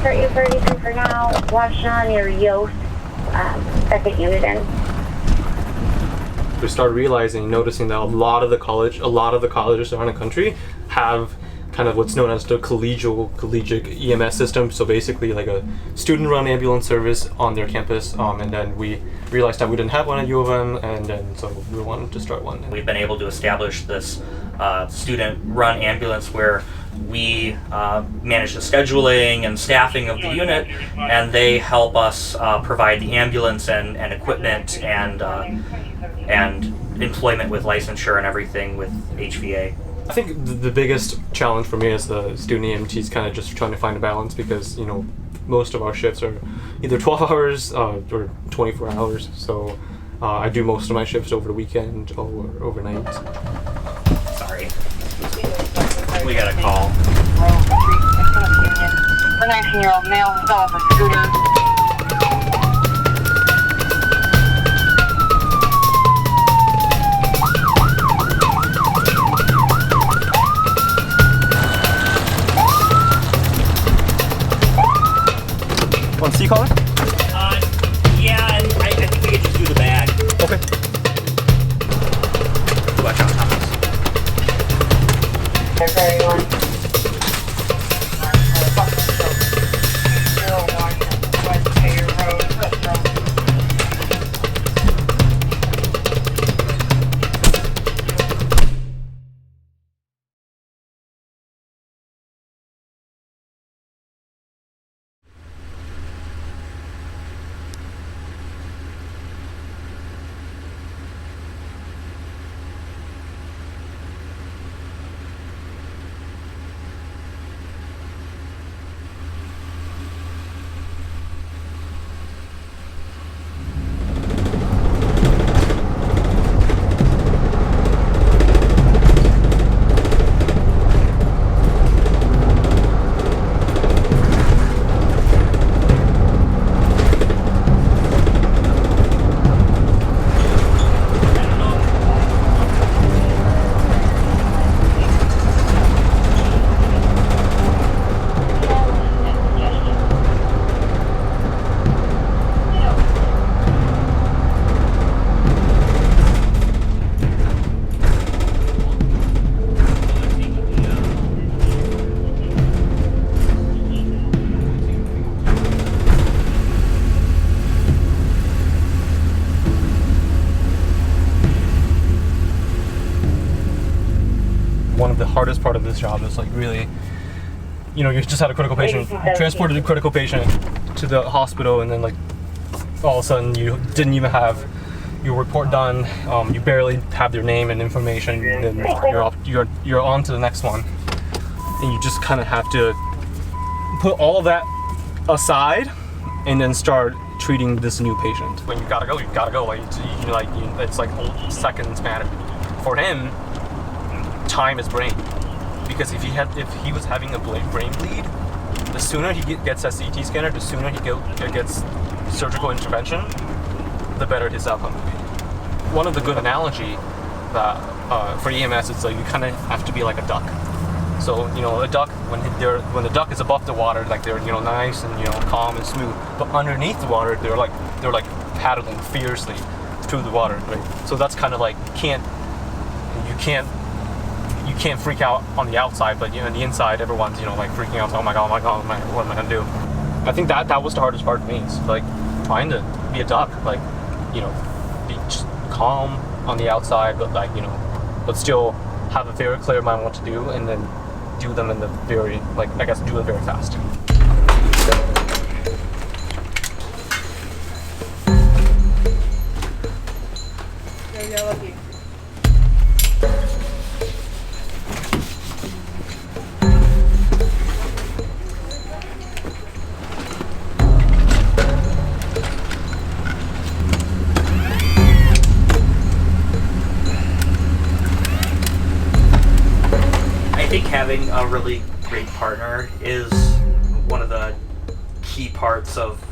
going to start you 32 for now. Watch on your Yoast second unit in. We started noticing that a lot of the colleges around the country have kind of what's known as the collegiate EMS system. So basically like a student-run ambulance service on their campus. And then we realized that we didn't have one at U of M, and then so we wanted to start one. We've been able to establish this student-run ambulance where we manage the scheduling and staffing of the unit, and they help us provide the ambulance and equipment and employment with licensure and everything with HVA. I think the biggest challenge for me as the student EMT is kind of just trying to find a balance, because most of our shifts are either 12 hours or 24 hours. So I do most of my shifts over the weekend or overnight. Sorry. We got a call. A 19-year-old male fell off a scooter. Want C caller? Yeah, and I think we could just do the bag. Okay. Watch out, Thomas. One of the hardest part of this job is like really, you just had a critical patient, transported a critical patient to the hospital, and then like all of a sudden you didn't even have your report done. You barely have their name and information, and then you're on to the next one, and you just kind of have to put all of that aside and then start treating this new patient. When you gotta go, you gotta go. It's like seconds matter. For him, time is brain, because if he was having a brain bleed, the sooner he gets a CT scanner, the sooner he gets surgical intervention, the better his outcome will be. One of the good analogy that for EMS, it's like you kind of have to be like a duck. So a duck, when the duck is above the water, like they're nice and calm and smooth, but underneath the water they're like paddling fiercely through the water, right? So that's kind of like you can't freak out on the outside, but on the inside everyone's like freaking out. Oh my god, what am I gonna do? I think that was the hardest part for me. It's like trying to be a duck, like be just calm on the outside, but but still have a very clear mind what to do, and then do them in the very do it very fast. There you go, lucky. Having a really great partner is one of the key parts of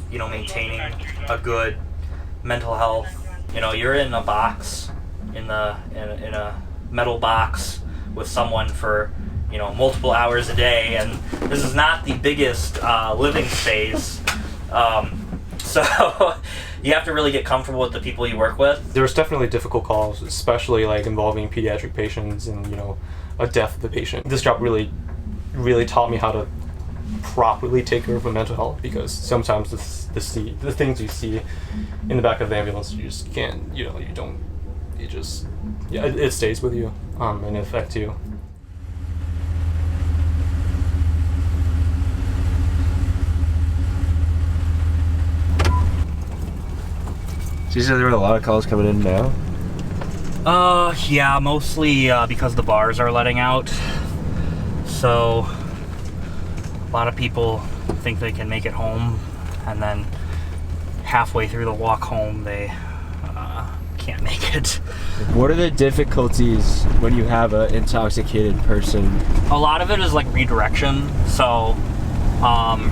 maintaining a good mental health. You're in a box, in a metal box with someone for you know, multiple hours a day, and this is not the biggest living space. So you have to really get comfortable with the people you work with. There's definitely difficult calls, especially like involving pediatric patients and, you know, a death of the patient. This job really taught me how to properly take care of my mental health, because sometimes the things you see in the back of the ambulance, you just can't, you know, it stays with you and it affects you. So you said there were a lot of calls coming in now? Yeah, mostly because the bars are letting out. So a lot of people think they can make it home, and then halfway through the walk home they can't make it. What are the difficulties when you have an intoxicated person? A lot of it is like redirection, so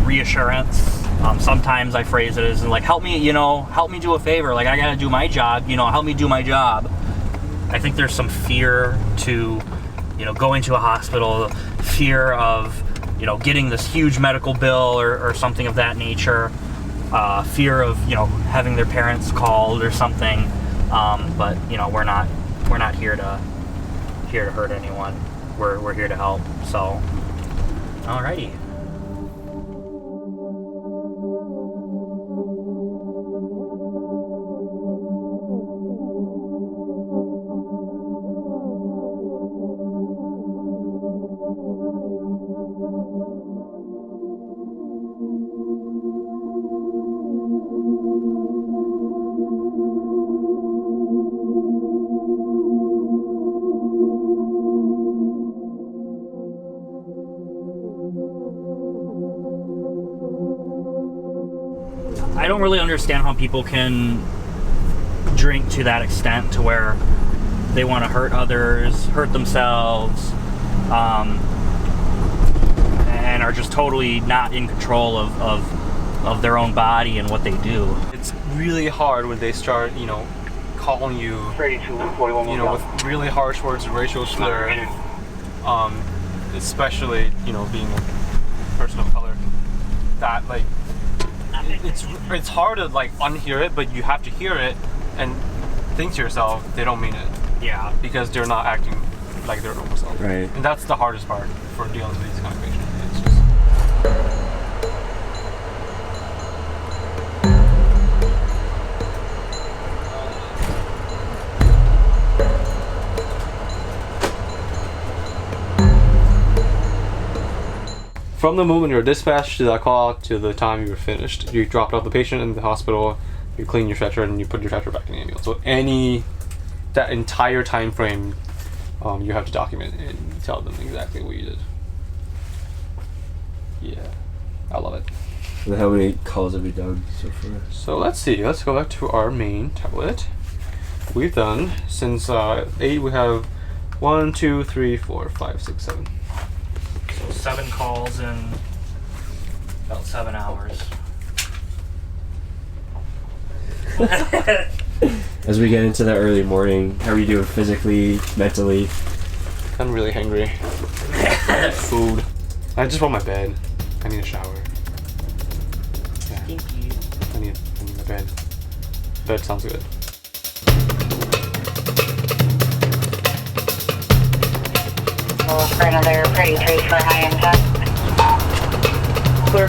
reassurance. Sometimes I phrase it as like, help me do a favor, like I gotta do my job, you know, help me do my job. I think there's some fear to, you know, going to a hospital, fear of, you know, getting this huge medical bill or something of that nature, fear of, you know, having their parents called or something. But you know, we're not here to hurt anyone. We're here to help. So, alrighty. I don't really understand how people can drink to that extent to where they want to hurt others, hurt themselves, and are just totally not in control of their own body and what they do. It's really hard when they start, you know, calling you, you know, with really harsh words, racial slur, especially, you know, being a person of color. That, like, it's hard to like unhear it, but you have to hear it and think to yourself, they don't mean it. Yeah. Because they're not acting like their normal self. Right. And that's the hardest part for dealing with these kind of patients. It's just... From the moment you're dispatched to that call to the time you were finished, you dropped off the patient in the hospital, you clean your stretcher, and you put your stretcher back in the ambulance. So that entire time frame, you have to document and tell them exactly what you did. Yeah, I love it. And how many calls have you done so far? So let's see. Let's go back to our main tablet. We've done since 8. We have 1, 2, 3, 4, 5, 6, 7. So 7 calls in about 7 hours. As we get into that early morning, how are you doing physically, mentally? I'm really hungry. Food. I just want my bed. I need a shower. Yeah. I need my bed. Bed sounds good. For another pretty trace for high impact. Clear.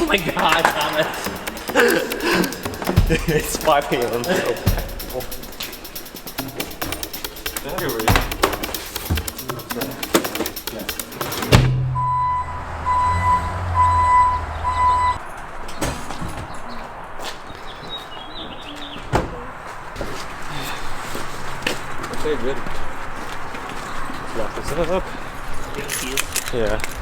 Oh my God, Thomas. It's 5 a.m. Okay, good. Lock this up. Yeah.